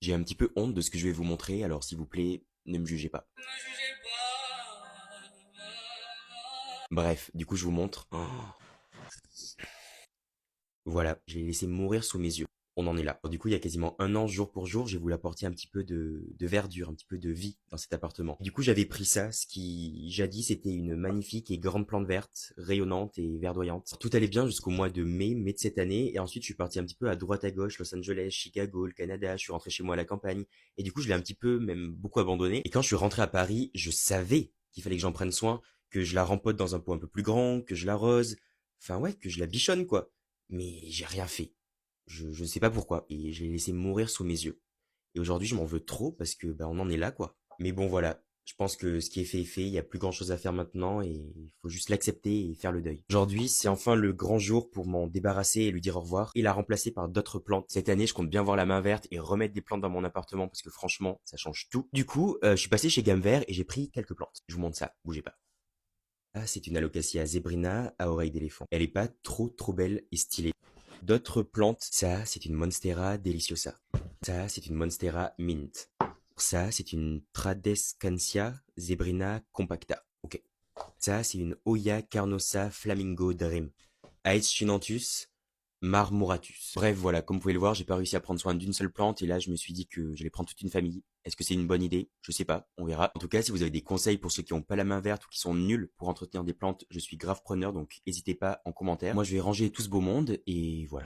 J'ai un petit peu honte de ce que je vais vous montrer, alors s'il vous plaît, ne me jugez pas. Bref, du coup je vous montre. Oh. Voilà, je l'ai laissé mourir sous mes yeux. On en est là. Du coup, il y a quasiment un an, jour pour jour, j'ai voulu apporter un petit peu de verdure, un petit peu de vie dans cet appartement. Du coup, j'avais pris ça, ce qui jadis était une magnifique et grande plante verte, rayonnante et verdoyante. Tout allait bien jusqu'au mois de mai de cette année, et ensuite je suis parti un petit peu à droite à gauche, Los Angeles, Chicago, le Canada, je suis rentré chez moi à la campagne, et du coup, je l'ai un petit peu, même beaucoup abandonné. Et quand je suis rentré à Paris, je savais qu'il fallait que j'en prenne soin, que je la rempote dans un pot un peu plus grand, que je l'arrose, enfin ouais, que je la bichonne quoi. Mais j'ai rien fait. Je ne sais pas pourquoi. Et je l'ai laissé mourir sous mes yeux. Et aujourd'hui, je m'en veux trop parce que bah, on en est là, quoi. Mais bon, voilà. Je pense que ce qui est fait est fait. Il n'y a plus grand chose à faire maintenant et il faut juste l'accepter et faire le deuil. Aujourd'hui, c'est enfin le grand jour pour m'en débarrasser et lui dire au revoir et la remplacer par d'autres plantes. Cette année, je compte bien voir la main verte et remettre des plantes dans mon appartement parce que franchement, ça change tout. Du coup, je suis passé chez Gamme Vert et j'ai pris quelques plantes. Je vous montre ça. Bougez pas. Ah, c'est une Alocasia zebrina à oreille d'éléphant. Elle est pas trop belle et stylée. D'autres plantes, ça, c'est une Monstera deliciosa. Ça, c'est une Monstera mint. Ça, c'est une Tradescantia zebrina compacta. Ok. Ça, c'est une Oya carnosa flamingo dream. Aeschynanthus marmoratus. Bref, voilà, comme vous pouvez le voir, j'ai pas réussi à prendre soin d'une seule plante et là, je me suis dit que j'allais prendre toute une famille. Est-ce que c'est une bonne idée? Je sais pas, on verra. En tout cas, si vous avez des conseils pour ceux qui ont pas la main verte ou qui sont nuls pour entretenir des plantes, je suis grave preneur, donc n'hésitez pas en commentaire. Moi, je vais ranger tout ce beau monde et voilà.